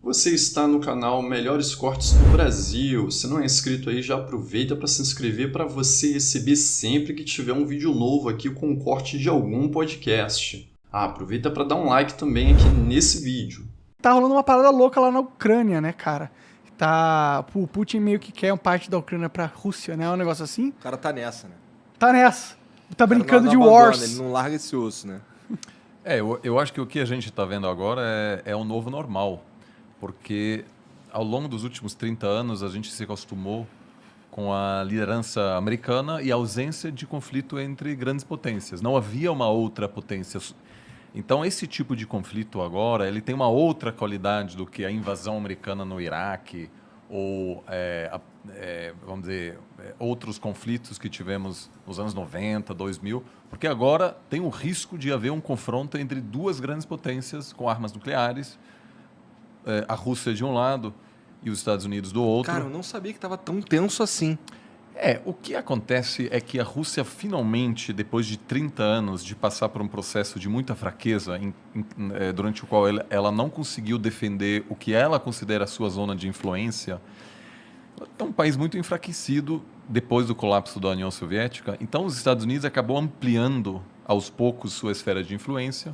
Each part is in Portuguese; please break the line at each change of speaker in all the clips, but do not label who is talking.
Você está no canal Melhores Cortes do Brasil. Se não é inscrito aí, já aproveita para se inscrever para você receber sempre que tiver um vídeo novo aqui com um corte de algum podcast. Aproveita para dar um like também aqui nesse vídeo.
Tá rolando uma parada louca lá na Ucrânia, né, cara? O Putin meio que quer uma parte da Ucrânia pra Rússia, né? É um negócio assim?
O cara tá nessa, né?
Tá nessa. Tá
O cara
brincando
não
de
abandona,
Wars.
Ele não larga esse osso, né?
Eu acho que o que a gente está vendo agora é o novo normal, porque ao longo dos últimos 30 anos a gente se acostumou com a liderança americana e a ausência de conflito entre grandes potências. Não havia uma outra potência. Então esse tipo de conflito agora ele tem uma outra qualidade do que a invasão americana no Iraque ou vamos dizer outros conflitos que tivemos nos anos 90, 2000, porque agora tem o risco de haver um confronto entre duas grandes potências com armas nucleares, a Rússia de um lado e os Estados Unidos do outro.
Cara, eu não sabia que tava tão tenso assim.
O que acontece é que a Rússia finalmente, depois de 30 anos de passar por um processo de muita fraqueza, durante o qual ela não conseguiu defender o que ela considera a sua zona de influência, é um país muito enfraquecido depois do colapso da União Soviética. Então, os Estados Unidos acabou ampliando aos poucos sua esfera de influência.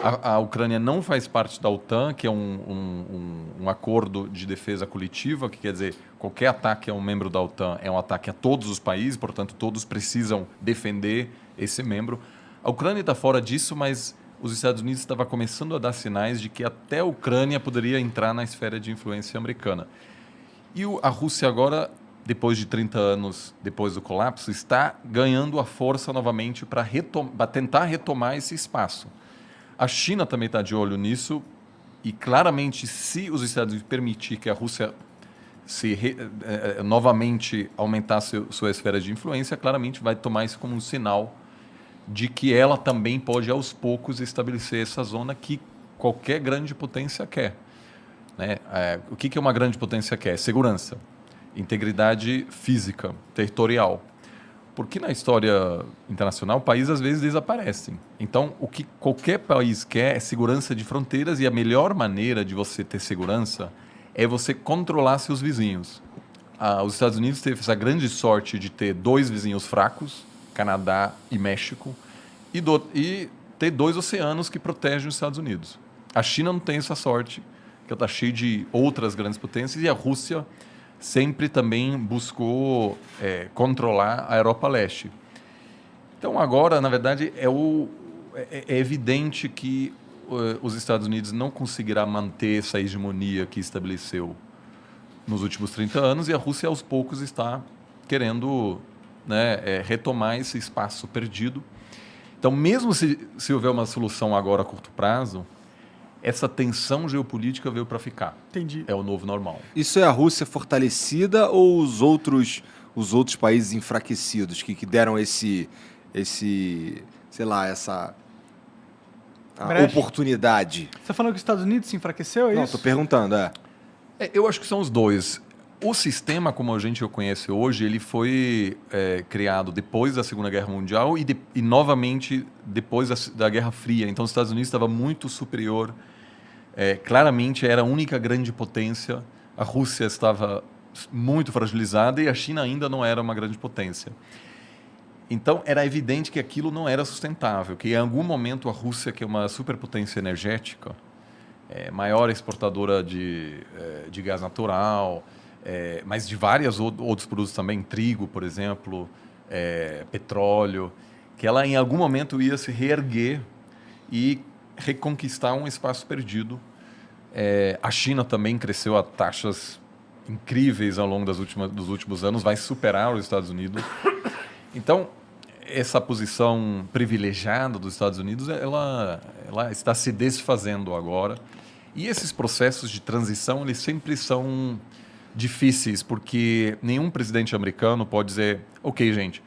A Ucrânia não faz parte da OTAN, que é um acordo de defesa coletiva, que quer dizer, qualquer ataque a um membro da OTAN é um ataque a todos os países, portanto, todos precisam defender esse membro. A Ucrânia está fora disso, mas os Estados Unidos estavam começando a dar sinais de que até a Ucrânia poderia entrar na esfera de influência americana. E a Rússia agora, depois de 30 anos depois do colapso, está ganhando a força novamente para tentar retomar esse espaço. A China também está de olho nisso e, claramente, se os Estados Unidos permitir que a Rússia novamente aumentasse sua esfera de influência, claramente vai tomar isso como um sinal de que ela também pode, aos poucos, estabelecer essa zona que qualquer grande potência quer. Né? O que uma grande potência quer? Segurança, integridade física, territorial. Porque na história internacional, países às vezes desaparecem. Então, o que qualquer país quer é segurança de fronteiras e a melhor maneira de você ter segurança é você controlar seus vizinhos. Os Estados Unidos teve essa grande sorte de ter dois vizinhos fracos, Canadá e México, e ter dois oceanos que protegem os Estados Unidos. A China não tem essa sorte, que está cheio de outras grandes potências, e a Rússia sempre também buscou controlar a Europa Leste. Então agora, na verdade, é evidente que os Estados Unidos não conseguirá manter essa hegemonia que estabeleceu nos últimos 30 anos, e a Rússia aos poucos está querendo retomar esse espaço perdido. Então, mesmo se houver uma solução agora a curto prazo, essa tensão geopolítica veio para ficar.
Entendi.
É o novo normal.
Isso é a Rússia fortalecida ou os outros países enfraquecidos que deram essa oportunidade?
Você tá falando que os Estados Unidos se enfraqueceu, é
Não,
isso?
tô perguntando,
Eu acho que são os dois. O sistema, como a gente o conhece hoje, ele foi criado depois da Segunda Guerra Mundial e novamente depois da Guerra Fria. Então, os Estados Unidos estava muito superior. Claramente, era a única grande potência. A Rússia estava muito fragilizada e a China ainda não era uma grande potência. Então, era evidente que aquilo não era sustentável, que em algum momento a Rússia, que é uma superpotência energética, maior exportadora de gás natural, mas de vários outros produtos também, trigo, por exemplo, petróleo, que ela em algum momento ia se reerguer e reconquistar um espaço perdido. A China também cresceu a taxas incríveis ao longo dos últimos anos, vai superar os Estados Unidos. Então, essa posição privilegiada dos Estados Unidos, ela está se desfazendo agora. E esses processos de transição, eles sempre são difíceis, porque nenhum presidente americano pode dizer, ok, gente,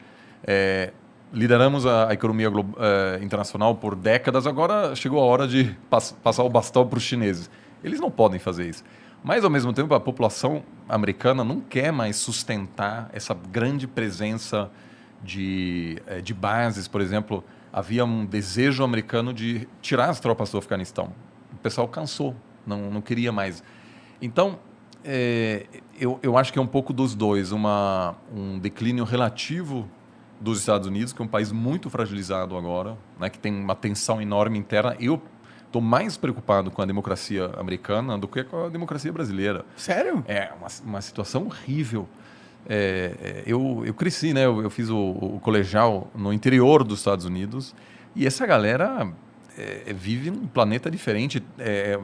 lideramos a economia internacional por décadas, agora chegou a hora de passar o bastão para os chineses. Eles não podem fazer isso. Mas, ao mesmo tempo, a população americana não quer mais sustentar essa grande presença de bases. Por exemplo, havia um desejo americano de tirar as tropas do Afeganistão. O pessoal cansou, não queria mais. Então, eu acho que é um pouco dos dois. Um declínio relativo dos Estados Unidos, que é um país muito fragilizado agora, né, que tem uma tensão enorme interna. Eu estou mais preocupado com a democracia americana do que com a democracia brasileira.
Sério?
É uma situação horrível. Eu cresci, né? Eu fiz o colegial no interior dos Estados Unidos e essa galera vive num planeta diferente.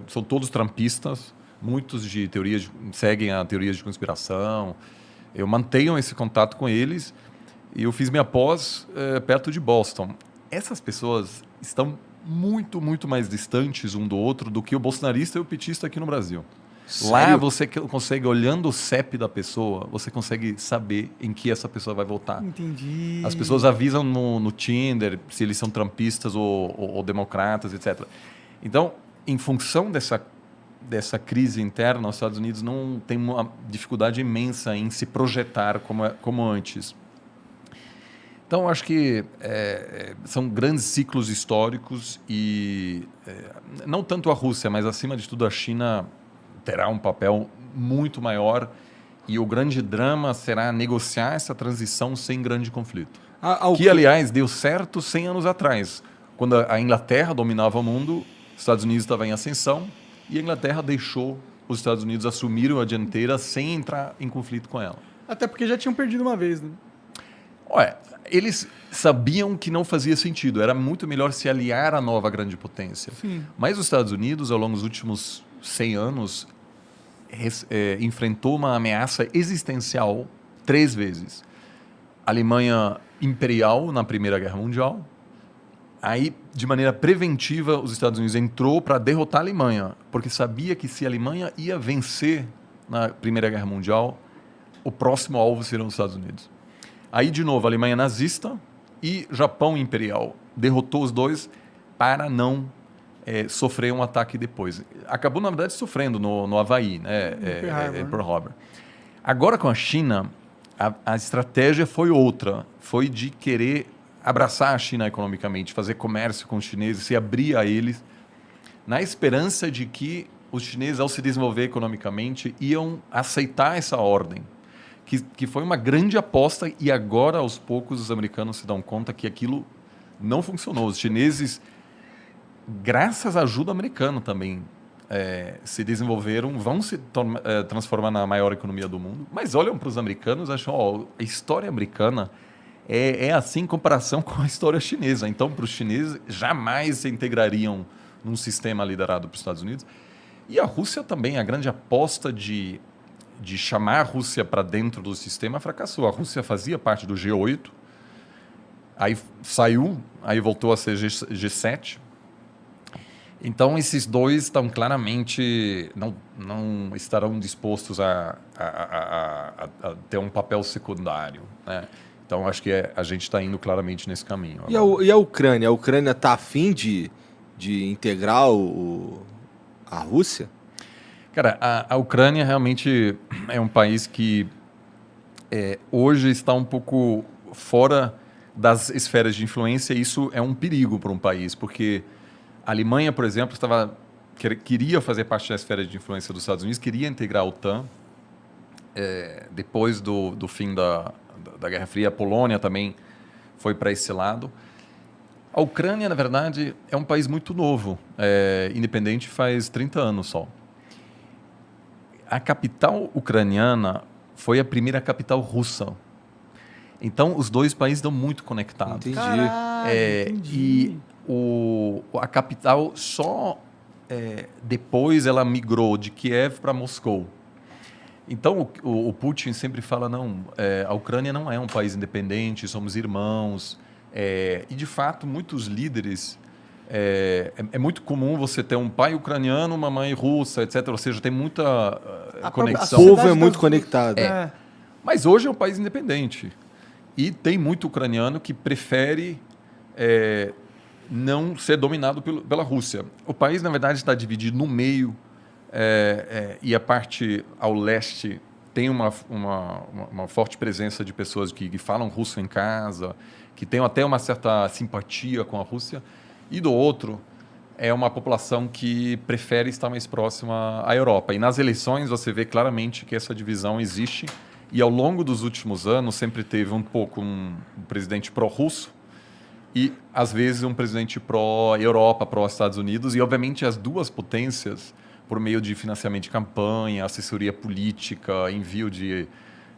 São todos trumpistas, muitos seguem a teorias de conspiração. Eu mantenho esse contato com eles e eu fiz minha pós perto de Boston. Essas pessoas estão muito, muito mais distantes um do outro do que o bolsonarista e o petista aqui no Brasil. Lá
Sério?
você consegue, olhando o CEP da pessoa, você consegue saber em que essa pessoa vai votar.
Entendi.
As pessoas avisam no Tinder se eles são trumpistas ou democratas, etc. Então, em função dessa crise interna, os Estados Unidos não tem uma dificuldade imensa em se projetar como antes. Então, acho que são grandes ciclos históricos e não tanto a Rússia, mas acima de tudo a China terá um papel muito maior e o grande drama será negociar essa transição sem grande conflito. Que, aliás, deu certo 100 anos atrás, quando a Inglaterra dominava o mundo, os Estados Unidos estavam em ascensão e a Inglaterra deixou os Estados Unidos assumirem a dianteira sem entrar em conflito com ela.
Até porque já tinham perdido uma vez, né?
Olha, eles sabiam que não fazia sentido, era muito melhor se aliar à nova grande potência.
Sim.
Mas os Estados Unidos, ao longo dos últimos 100 anos, enfrentou uma ameaça existencial 3 vezes. A Alemanha imperial na Primeira Guerra Mundial. Aí, de maneira preventiva, os Estados Unidos entrou para derrotar a Alemanha, porque sabia que se a Alemanha ia vencer na Primeira Guerra Mundial, o próximo alvo seriam os Estados Unidos. Aí, de novo, a Alemanha nazista e Japão imperial. Derrotou os dois para não sofrer um ataque depois. Acabou, na verdade, sofrendo no Havaí, né? Pearl Harbor. Agora, com a China, a estratégia foi outra. Foi de querer abraçar a China economicamente, fazer comércio com os chineses, se abrir a eles, na esperança de que os chineses, ao se desenvolver economicamente, iam aceitar essa ordem. Que foi uma grande aposta e agora, aos poucos, os americanos se dão conta que aquilo não funcionou. Os chineses, graças à ajuda americana também, se desenvolveram, vão se transformar na maior economia do mundo, mas olham para os americanos e acham, a história americana é assim em comparação com a história chinesa. Então, para os chineses, jamais se integrariam num sistema liderado pelos Estados Unidos. E a Rússia também, a grande aposta de chamar a Rússia para dentro do sistema fracassou. A Rússia fazia parte do G8, aí saiu, aí voltou a ser G7. Então, esses dois estão claramente, não estarão dispostos a ter um papel secundário, né? Então, acho que a gente está indo claramente nesse caminho.
E a Ucrânia? A Ucrânia está afim de integrar a Rússia?
Cara, a Ucrânia realmente é um país que hoje está um pouco fora das esferas de influência e isso é um perigo para um país, porque a Alemanha, por exemplo, queria fazer parte da esfera de influência dos Estados Unidos, queria integrar a OTAN. Depois do fim da Guerra Fria, a Polônia também foi para esse lado. A Ucrânia, na verdade, é um país muito novo, independente faz 30 anos só. A capital ucraniana foi a primeira capital russa. Então, os dois países estão muito conectados.
Entendi.
Caralho, entendi.
E a capital só depois ela migrou de Kiev para Moscou. Então, o Putin sempre fala, a Ucrânia não é um país independente, somos irmãos. E, de fato, muitos líderes... É muito comum você ter um pai ucraniano, uma mãe russa, etc. Ou seja, tem muita conexão.
O povo é muito conectado.
Mas hoje é um país independente. E tem muito ucraniano que prefere não ser dominado pela Rússia. O país, na verdade, está dividido no meio e a parte ao leste tem uma forte presença de pessoas que falam russo em casa, que têm até uma certa simpatia com a Rússia. E do outro, é uma população que prefere estar mais próxima à Europa. E nas eleições você vê claramente que essa divisão existe. E ao longo dos últimos anos sempre teve um pouco um presidente pró-russo e, às vezes, um presidente pró-Europa, pró-Estados Unidos. E, obviamente, as duas potências, por meio de financiamento de campanha, assessoria política, envio de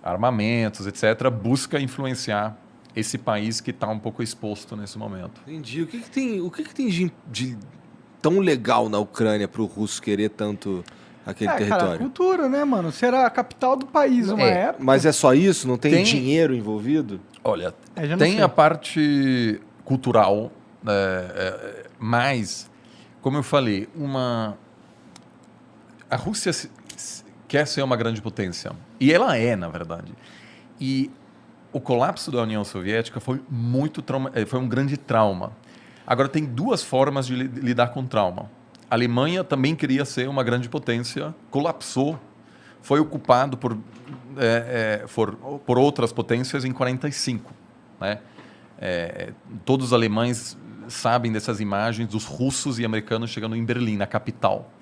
armamentos, etc., busca influenciar esse país que está um pouco exposto nesse momento.
Entendi. O que tem de tão legal na Ucrânia para o russo querer tanto aquele
Cara,
território?
cultura, né, mano? Será a capital do país uma época.
Mas é só isso? Não tem
Tem-
dinheiro envolvido?
Olha,
Já não
tem
sei.
a parte cultural, mas, como eu falei, a Rússia quer ser uma grande potência. E ela é, na verdade. E o colapso da União Soviética foi foi um grande trauma. Agora, tem duas formas de lidar com trauma. A Alemanha também queria ser uma grande potência, colapsou, foi ocupado por outras potências em 1945. Né? Todos os alemães sabem dessas imagens dos russos e americanos chegando em Berlim, na capital.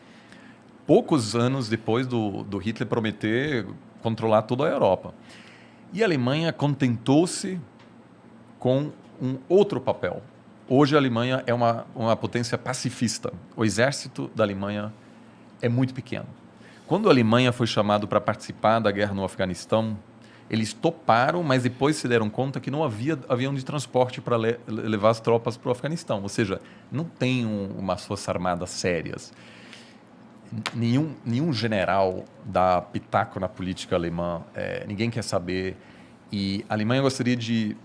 Poucos anos depois do Hitler prometer controlar toda a Europa. E a Alemanha contentou-se com um outro papel. Hoje a Alemanha é uma potência pacifista. O exército da Alemanha é muito pequeno. Quando a Alemanha foi chamada para participar da guerra no Afeganistão, eles toparam, mas depois se deram conta que não havia avião de transporte para levar as tropas para o Afeganistão. Ou seja, não tem umas forças armadas sérias. Nenhum general dá pitaco na política alemã. Ninguém quer saber. E a Alemanha gostaria de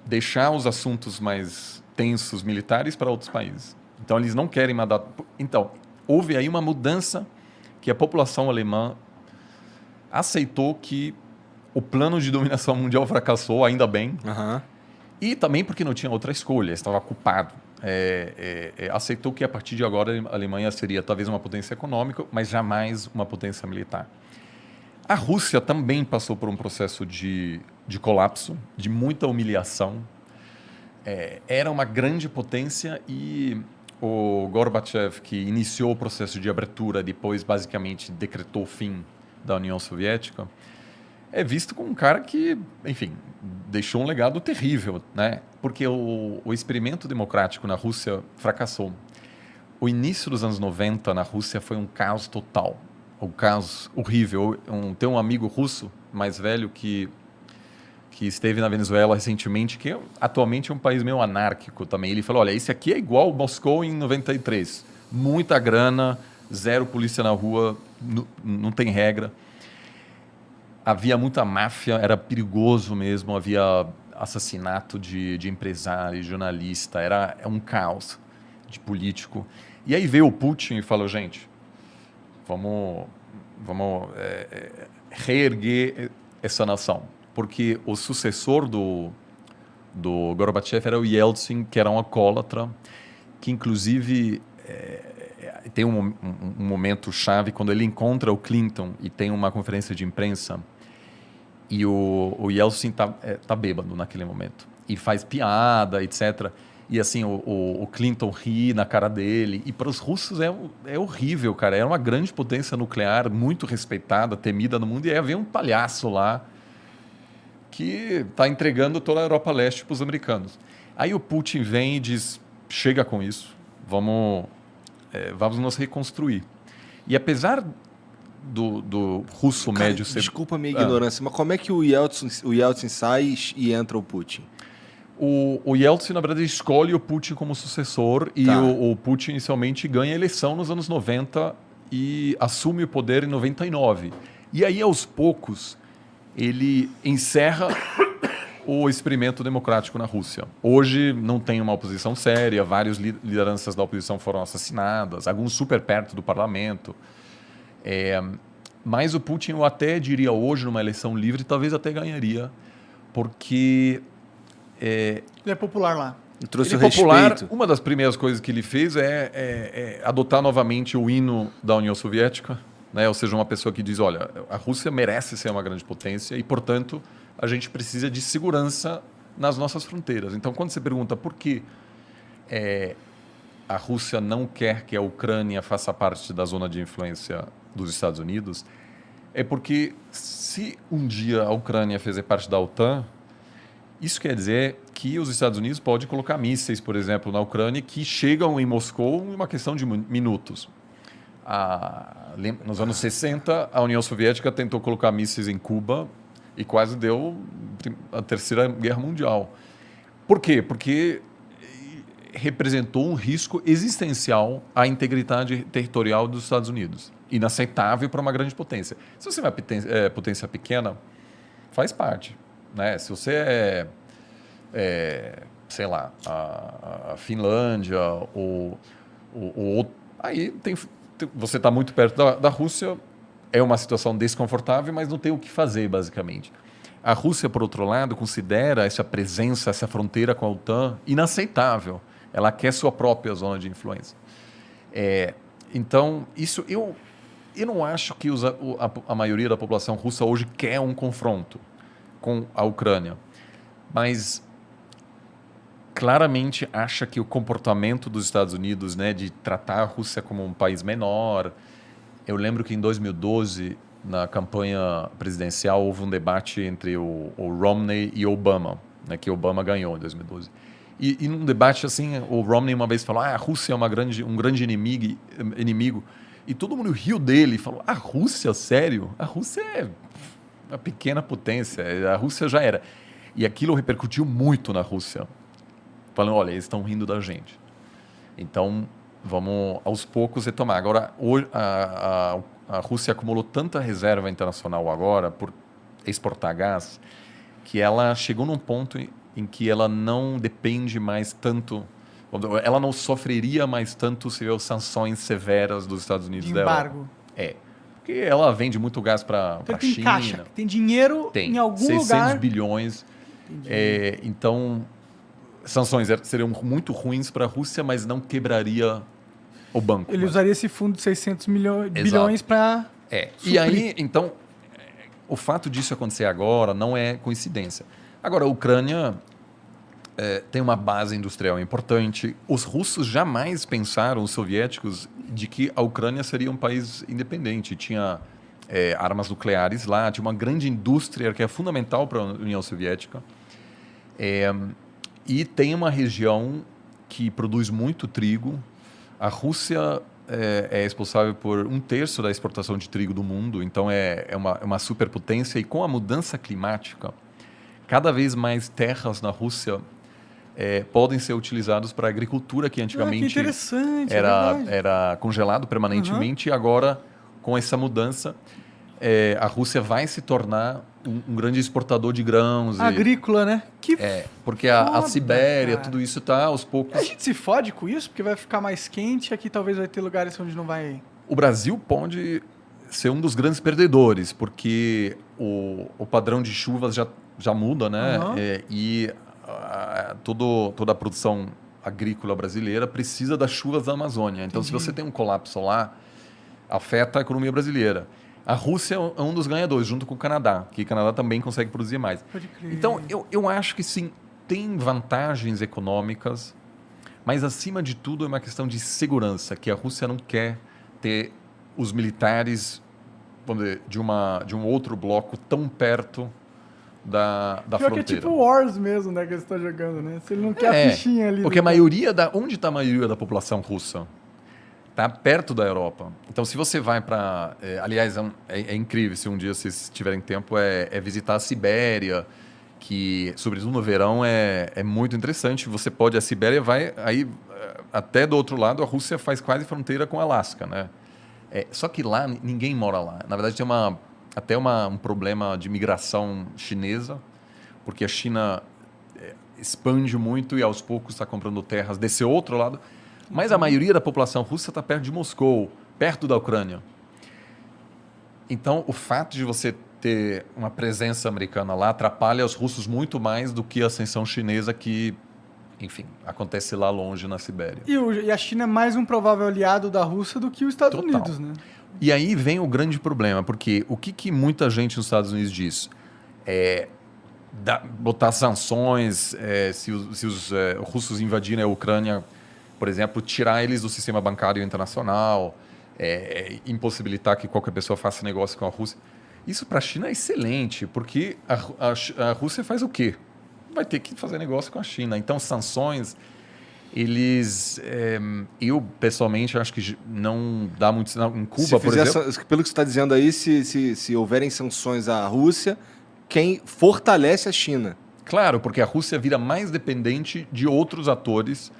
deixar os assuntos mais tensos militares para outros países. Então, eles não querem mandar... Então, houve aí uma mudança que a população alemã aceitou que o plano de dominação mundial fracassou, ainda bem,
Aham.
e também porque não tinha outra escolha, estava ocupado. Aceitou que a partir de agora a Alemanha seria talvez uma potência econômica, mas jamais uma potência militar. A Rússia também passou por um processo de colapso, de muita humilhação. Era uma grande potência e o Gorbachev, que iniciou o processo de abertura, depois basicamente decretou o fim da União Soviética, é visto como um cara que, enfim, deixou um legado terrível, né? Porque o experimento democrático na Rússia fracassou. O início dos anos 90 na Rússia foi um caos total, um caos horrível. Tem um amigo russo mais velho que esteve na Venezuela recentemente, que atualmente é um país meio anárquico também. Ele falou, olha, esse aqui é igual Moscou em 93. Muita grana, zero polícia na rua, não tem regra. Havia muita máfia, era perigoso mesmo, havia assassinato de empresário, jornalista, era um caos de político. E aí veio o Putin e falou, gente, vamos reerguer essa nação. Porque o sucessor do Gorbachev era o Yeltsin, que era um alcoólatra, que inclusive tem um momento chave quando ele encontra o Clinton e tem uma conferência de imprensa e o Yeltsin tá bêbado naquele momento e faz piada, etc. E assim, o Clinton ri na cara dele. E para os russos é horrível, cara. Era uma grande potência nuclear, muito respeitada, temida no mundo, e aí havia um palhaço lá que está entregando toda a Europa Leste para os americanos. Aí o Putin vem e diz, chega com isso, vamos nos reconstruir. E apesar do russo
Cara,
médio ser...
Desculpa a minha ignorância, mas como é que o Yeltsin sai e entra o Putin?
O Yeltsin, na verdade, escolhe o Putin como sucessor e
Tá.
o Putin inicialmente ganha a eleição nos anos 90 e assume o poder em 99. E aí, aos poucos, ele encerra o experimento democrático na Rússia. Hoje não tem uma oposição séria, várias lideranças da oposição foram assassinadas, alguns super perto do parlamento. Mas o Putin, eu até diria hoje, numa eleição livre, talvez até ganharia, porque...
Ele é popular lá.
Trouxe
ele
o
é popular.
respeito.
Uma das primeiras coisas que ele fez é adotar novamente o hino da União Soviética, né? Ou seja, uma pessoa que diz, olha, a Rússia merece ser uma grande potência e, portanto, a gente precisa de segurança nas nossas fronteiras. Então, quando você pergunta por que a Rússia não quer que a Ucrânia faça parte da zona de influência dos Estados Unidos é porque se um dia a Ucrânia fizer parte da OTAN, isso quer dizer que os Estados Unidos podem colocar mísseis, por exemplo, na Ucrânia que chegam em Moscou em uma questão de minutos. Nos anos 60, a União Soviética tentou colocar mísseis em Cuba e quase deu a Terceira Guerra Mundial. Por quê? Porque representou um risco existencial à integridade territorial dos Estados Unidos. Inaceitável para uma grande potência. Se você é uma potência pequena, faz parte. Né? Se você sei lá, a Finlândia ou aí você está muito perto da Rússia, é uma situação desconfortável, mas não tem o que fazer, basicamente. A Rússia, por outro lado, considera essa presença, essa fronteira com a OTAN inaceitável. Ela quer sua própria zona de influência. Então, isso eu não acho que a maioria da população russa hoje quer um confronto com a Ucrânia, mas claramente acha que o comportamento dos Estados Unidos, né, de tratar a Rússia como um país menor. Eu lembro que em 2012, na campanha presidencial, houve um debate entre o Romney e Obama, né, que Obama ganhou em 2012. E num debate assim, o Romney uma vez falou: a Rússia é um grande inimigo. E todo mundo riu dele e falou: a Rússia, sério? A Rússia é uma pequena potência, a Rússia já era. E aquilo repercutiu muito na Rússia, falando: olha, eles estão rindo da gente. Então, vamos aos poucos retomar. Agora, a Rússia acumulou tanta reserva internacional agora por exportar gás, que ela chegou num ponto em que ela não depende mais tanto, ela não sofreria mais tanto se houver sanções severas dos Estados Unidos.
De embargo.
Porque ela vende muito gás para a China.
Caixa, tem dinheiro em algum
600
lugar.
bilhões. Então, sanções seriam muito ruins para a Rússia, mas não quebraria o banco.
Ele usaria esse fundo de 600 bilhões para...
E aí, então, o fato disso acontecer agora não é coincidência. Agora, a Ucrânia tem uma base industrial importante. Os russos jamais pensaram, os soviéticos, de que a Ucrânia seria um país independente. Tinha armas nucleares lá, tinha uma grande indústria que é fundamental para a União Soviética. E tem uma região que produz muito trigo. A Rússia é responsável por 1/3 da exportação de trigo do mundo, então é uma superpotência. E com a mudança climática, cada vez mais terras na Rússia podem ser utilizadas para a agricultura, que antigamente
que interessante,
era congelado permanentemente. E agora, com essa mudança, a Rússia vai se tornar um grande exportador de grãos.
Agrícola, né?
Porque a Sibéria, cara, tudo isso está aos poucos...
A gente se fode com isso, porque vai ficar mais quente, aqui talvez vai ter lugares onde não vai...
O Brasil pode ser um dos grandes perdedores, porque o padrão de chuvas já muda, né? Toda a produção agrícola brasileira precisa das chuvas da Amazônia. Então, se você tem um colapso lá, afeta a economia brasileira. A Rússia é um dos ganhadores, junto com o Canadá, que o Canadá também consegue produzir mais.
Pode crer.
Então, eu acho que sim, tem vantagens econômicas, mas, acima de tudo, é uma questão de segurança, que a Rússia não quer ter os militares, vamos dizer, de um outro bloco tão perto da fronteira.
Que é tipo Wars mesmo, né, que você está jogando, né? Se ele não quer a fichinha ali.
Porque onde está a maioria da população russa? Está perto da Europa. Então, se você vai para... aliás, é incrível, se um dia vocês tiverem tempo, visitar a Sibéria, que, sobretudo no verão, é muito interessante. Você pode... A Sibéria vai... Aí, até do outro lado, a Rússia faz quase fronteira com a Alasca, né? Só que lá, ninguém mora lá. Na verdade, tem até um problema de migração chinesa, porque a China expande muito e, aos poucos, está comprando terras desse outro lado. Mas a maioria da população russa está perto de Moscou, perto da Ucrânia. Então, o fato de você ter uma presença americana lá atrapalha os russos muito mais do que a ascensão chinesa que, enfim, acontece lá longe na Sibéria.
E a China é mais um provável aliado da Rússia do que os Estados Unidos, né?
E aí vem o grande problema, porque o que muita gente nos Estados Unidos diz? Botar sanções, se os russos invadirem a Ucrânia, por exemplo, tirar eles do sistema bancário internacional, impossibilitar que qualquer pessoa faça negócio com a Rússia. Isso para a China é excelente, porque a Rússia faz o quê? Vai ter que fazer negócio com a China. Então, sanções, eu pessoalmente acho que não dá muito sinal. Em Cuba, por exemplo...
Pelo que você está dizendo aí, se houverem sanções à Rússia, quem fortalece a China.
Claro, porque a Rússia vira mais dependente de outros atores,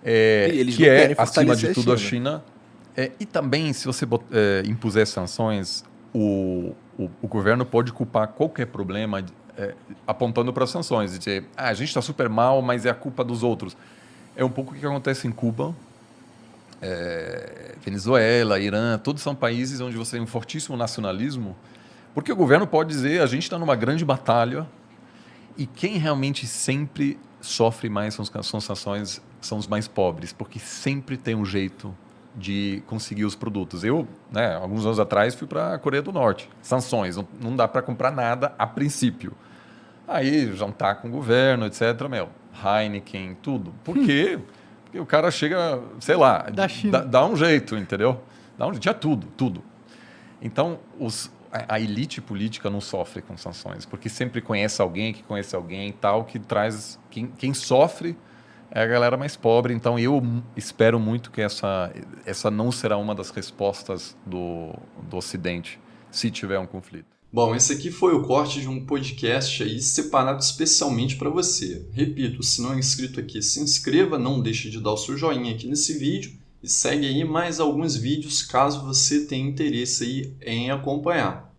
eles
que
não querem
acima
fortalecer
de tudo,
a China.
E também, se você impuser sanções, o governo pode culpar qualquer problema apontando para as sanções. Dizer, a gente está super mal, mas é a culpa dos outros. É um pouco o que acontece em Cuba, Venezuela, Irã, todos são países onde você tem um fortíssimo nacionalismo, porque o governo pode dizer, a gente está numa grande batalha, e quem realmente sempre sofre mais com sanções são os mais pobres, porque sempre tem um jeito de conseguir os produtos. Eu, alguns anos atrás, fui para a Coreia do Norte. Sanções, não dá para comprar nada a princípio. Aí, jantar com o governo, etc. Heineken, tudo. Por quê? Porque o cara chega, sei lá,
da China.
Dá um jeito, entendeu? Tinha tudo. Então, a elite política não sofre com sanções, porque sempre conhece alguém que conhece alguém tal, que traz... Quem sofre é a galera mais pobre. Então, eu espero muito que essa não será uma das respostas do Ocidente, se tiver um conflito.
Bom, esse aqui foi o corte de um podcast aí separado especialmente para você. Repito, se não é inscrito aqui, se inscreva, não deixe de dar o seu joinha aqui nesse vídeo e segue aí mais alguns vídeos caso você tenha interesse aí em acompanhar.